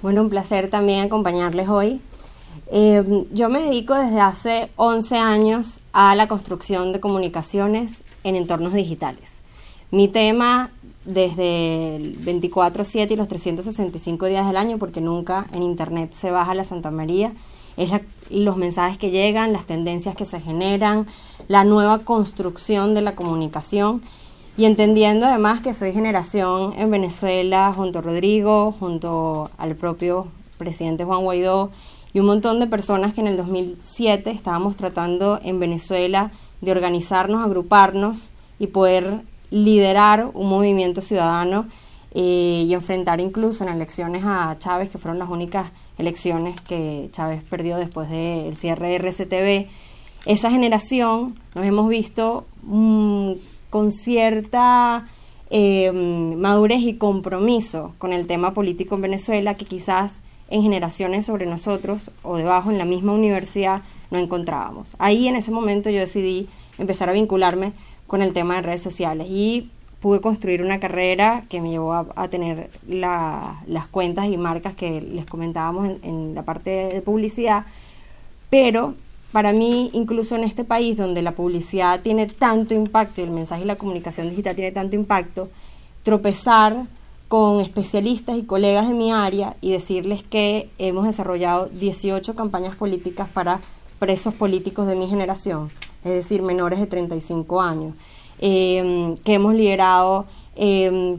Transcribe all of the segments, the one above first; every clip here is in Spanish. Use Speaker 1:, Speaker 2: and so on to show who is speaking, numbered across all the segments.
Speaker 1: Bueno, un placer también acompañarles hoy. Yo me dedico desde hace 11 años a la construcción de comunicaciones en entornos digitales. Mi tema desde el 24/7 y los 365 días del año, porque nunca en internet se baja la Santa María, es los mensajes que llegan, las tendencias que se generan, la nueva construcción de la comunicación, y entendiendo además que soy generación en Venezuela junto a Rodrigo, junto al propio presidente Juan Guaidó y un montón de personas que en el 2007 estábamos tratando en Venezuela de organizarnos, agruparnos y poder liderar un movimiento ciudadano y enfrentar incluso en elecciones a Chávez, que fueron las únicas elecciones que Chávez perdió después del cierre de RCTV. Esa generación nos hemos visto con cierta madurez y compromiso con el tema político en Venezuela, que quizás en generaciones sobre nosotros o debajo en la misma universidad no encontrábamos. Ahí en ese momento yo decidí empezar a vincularme con el tema de redes sociales y pude construir una carrera que me llevó a tener las cuentas y marcas que les comentábamos en la parte de publicidad. Pero para mí, incluso en este país donde la publicidad tiene tanto impacto y el mensaje y la comunicación digital tiene tanto impacto, tropezar con especialistas y colegas de mi área y decirles que hemos desarrollado 18 campañas políticas para presos políticos de mi generación, es decir, menores de 35 años, que hemos liderado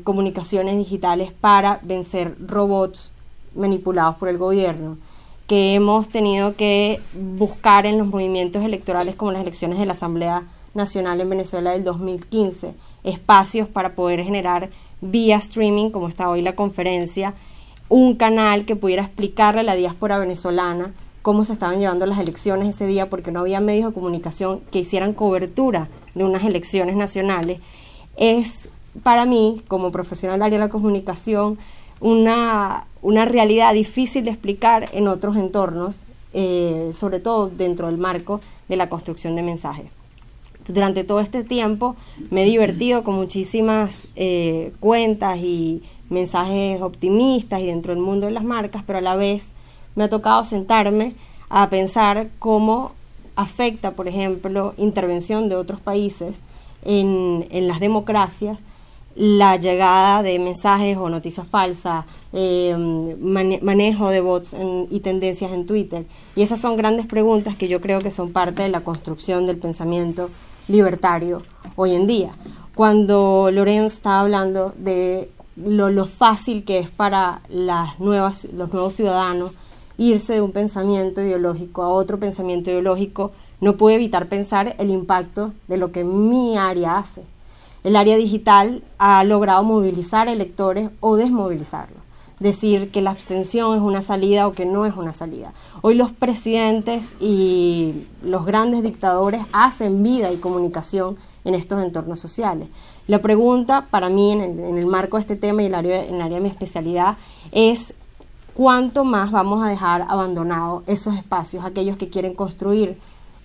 Speaker 1: comunicaciones digitales para vencer robots manipulados por el gobierno, que hemos tenido que buscar en los movimientos electorales como las elecciones de la Asamblea Nacional en Venezuela del 2015, espacios para poder generar vía streaming, como está hoy la conferencia, un canal que pudiera explicarle a la diáspora venezolana cómo se estaban llevando las elecciones ese día, porque no había medios de comunicación que hicieran cobertura de unas elecciones nacionales. Es para mí, como profesional del área de la comunicación, una realidad difícil de explicar en otros entornos, sobre todo dentro del marco de la construcción de mensajes. Durante todo este tiempo me he divertido con muchísimas cuentas y mensajes optimistas y dentro del mundo de las marcas, pero a la vez me ha tocado sentarme a pensar cómo afecta, por ejemplo, intervención de otros países en las democracias, la llegada de mensajes o noticias falsas, manejo de bots y tendencias en Twitter. Y esas son grandes preguntas que yo creo que son parte de la construcción del pensamiento libertario hoy en día. Cuando Lorenz estaba hablando de lo fácil que es para los nuevos ciudadanos irse de un pensamiento ideológico a otro pensamiento ideológico, no puedo evitar pensar el impacto de lo que mi área hace. El área digital ha logrado movilizar electores o desmovilizarlos, decir que la abstención es una salida o que no es una salida. Hoy los presidentes y los grandes dictadores hacen vida y comunicación en estos entornos sociales. La pregunta para mí en el marco de este tema y en el área de mi especialidad es cuánto más vamos a dejar abandonados esos espacios, aquellos que quieren construir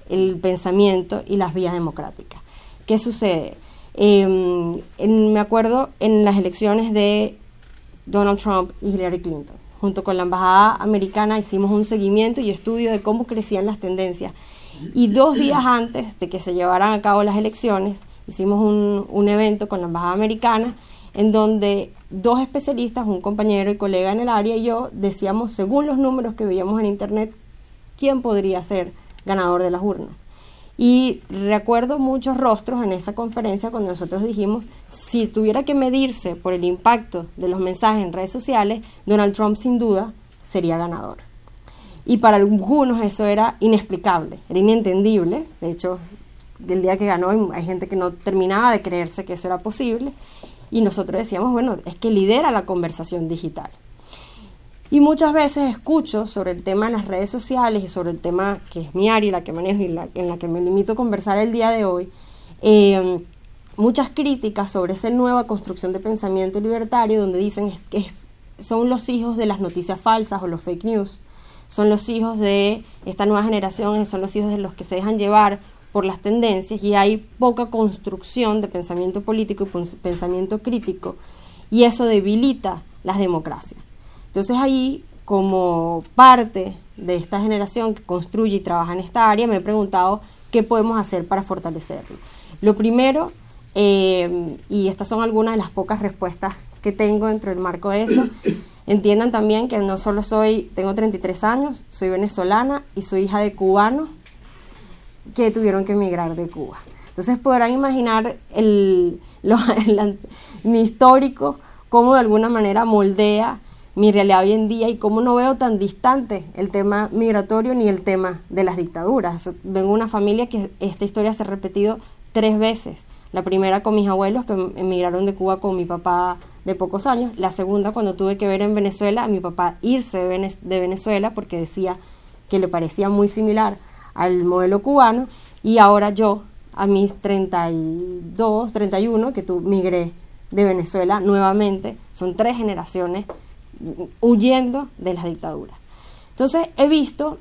Speaker 1: el pensamiento y las vías democráticas. ¿Qué sucede? Me acuerdo en las elecciones de Donald Trump y Hillary Clinton, junto con la embajada americana hicimos un seguimiento y estudio de cómo crecían las tendencias, y 2 días antes de que se llevaran a cabo las elecciones hicimos un evento con la embajada americana en donde 2 especialistas, un compañero y colega en el área y yo, decíamos según los números que veíamos en internet quién podría ser ganador de las urnas. Y recuerdo muchos rostros en esa conferencia cuando nosotros dijimos, si tuviera que medirse por el impacto de los mensajes en redes sociales, Donald Trump sin duda sería ganador. Y para algunos eso era inexplicable, era inentendible. De hecho, del día que ganó hay gente que no terminaba de creerse que eso era posible. Y nosotros decíamos, bueno, es que lidera la conversación digital. Y muchas veces escucho sobre el tema de las redes sociales y sobre el tema que es mi área y la que manejo y en la que me limito a conversar el día de hoy, muchas críticas sobre esa nueva construcción de pensamiento libertario donde dicen que son los hijos de las noticias falsas o los fake news, son los hijos de esta nueva generación, son los hijos de los que se dejan llevar por las tendencias y hay poca construcción de pensamiento político y pensamiento crítico y eso debilita las democracias. Entonces ahí como parte de esta generación que construye y trabaja en esta área, me he preguntado qué podemos hacer para fortalecerlo. Lo primero, y estas son algunas de las pocas respuestas que tengo dentro del marco de eso, entiendan también que no solo tengo 33 años, soy venezolana y soy hija de cubanos que tuvieron que emigrar de Cuba. Entonces podrán imaginar mi histórico, cómo de alguna manera moldea mi realidad hoy en día y cómo no veo tan distante el tema migratorio ni el tema de las dictaduras. Vengo de una familia que esta historia se ha repetido 3 veces. La primera con mis abuelos que emigraron de Cuba con mi papá de pocos años. La segunda cuando tuve que ver en Venezuela a mi papá irse de Venezuela porque decía que le parecía muy similar al modelo cubano. Y ahora yo, a mis 32, 31, que migré de Venezuela nuevamente. Son 3 generaciones huyendo de las dictaduras. Entonces he visto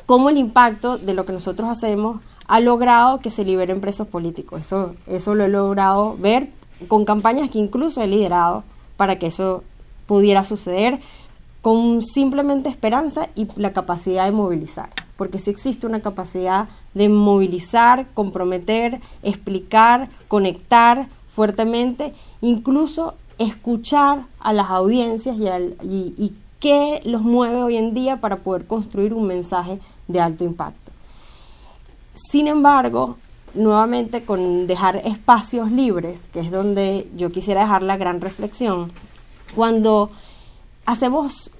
Speaker 1: cómo el impacto de lo que nosotros hacemos ha logrado que se liberen presos políticos. Eso lo he logrado ver con campañas que incluso he liderado para que eso pudiera suceder, con simplemente esperanza y la capacidad de movilizar. Porque sí existe una capacidad de movilizar, comprometer, explicar, conectar fuertemente, incluso escuchar a las audiencias y qué los mueve hoy en día para poder construir un mensaje de alto impacto. Sin embargo, nuevamente con dejar espacios libres, que es donde yo quisiera dejar la gran reflexión, cuando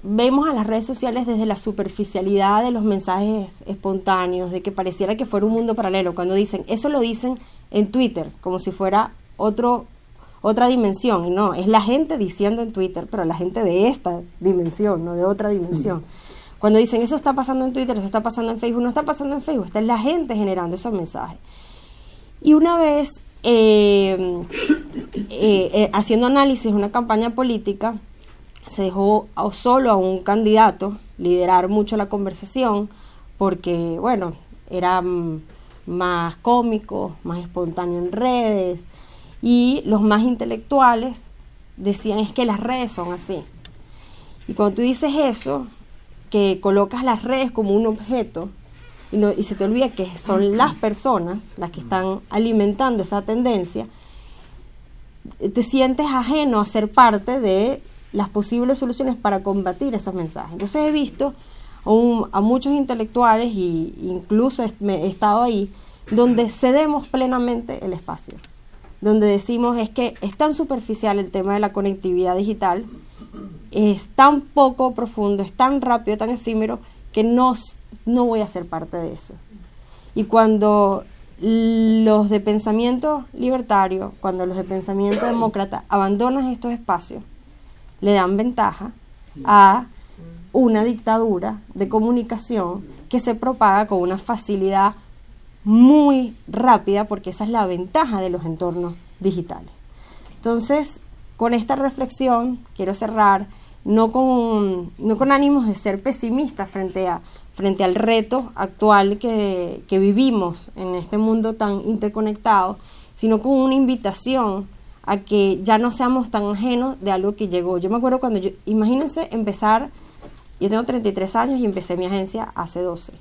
Speaker 1: vemos a las redes sociales desde la superficialidad de los mensajes espontáneos, de que pareciera que fuera un mundo paralelo, cuando dicen, eso lo dicen en Twitter, como si fuera otra dimensión, y no, es la gente diciendo en Twitter, pero la gente de esta dimensión, no de otra dimensión. Cuando dicen, eso está pasando en Twitter, eso está pasando en Facebook, no está pasando en Facebook, está la gente generando esos mensajes. Y una vez, haciendo análisis de una campaña política, se dejó solo a un candidato liderar mucho la conversación, porque, bueno, era más cómico, más espontáneo en redes, y los más intelectuales decían, es que las redes son así. Y cuando tú dices eso, que colocas las redes como un objeto y se te olvida que son las personas las que están alimentando esa tendencia, te sientes ajeno a ser parte de las posibles soluciones para combatir esos mensajes. Entonces he visto a muchos intelectuales, e incluso he estado ahí, donde cedemos plenamente el espacio, donde decimos es que es tan superficial el tema de la conectividad digital, es tan poco profundo, es tan rápido, tan efímero, que no voy a ser parte de eso. Y cuando los de pensamiento libertario, cuando los de pensamiento demócrata abandonan estos espacios, le dan ventaja a una dictadura de comunicación que se propaga con una facilidad muy rápida, porque esa es la ventaja de los entornos digitales. Entonces, con esta reflexión quiero cerrar, no con ánimos de ser pesimista frente al reto actual que vivimos en este mundo tan interconectado, sino con una invitación a que ya no seamos tan ajenos de algo que llegó. Yo me acuerdo cuando imagínense empezar, yo tengo 33 años y empecé mi agencia hace 12.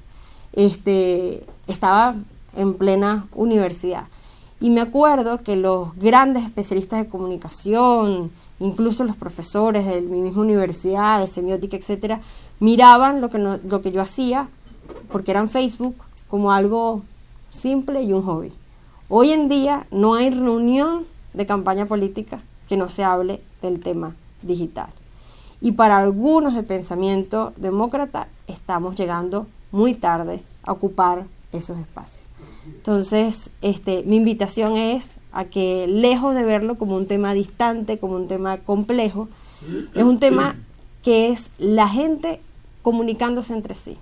Speaker 1: Estaba en plena universidad. Y me acuerdo que los grandes especialistas de comunicación, incluso los profesores de mi misma universidad, de semiótica, etcétera, miraban lo que yo hacía, porque era en Facebook, como algo simple y un hobby. Hoy en día no hay reunión de campaña política que no se hable del tema digital. Y para algunos de pensamiento demócrata estamos llegando muy tarde a ocupar esos espacios. Entonces, mi invitación es a que, lejos de verlo como un tema distante, como un tema complejo, es un tema que es la gente comunicándose entre sí.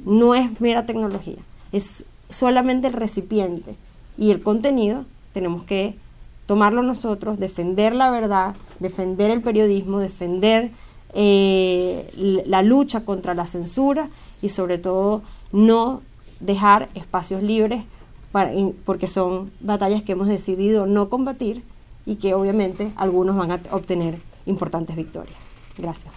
Speaker 1: No es mera tecnología, es solamente el recipiente, y el contenido tenemos que tomarlo nosotros, defender la verdad, defender el periodismo, defender la lucha contra la censura y sobre todo no dejar espacios libres porque son batallas que hemos decidido no combatir y que obviamente algunos van a obtener importantes victorias. Gracias.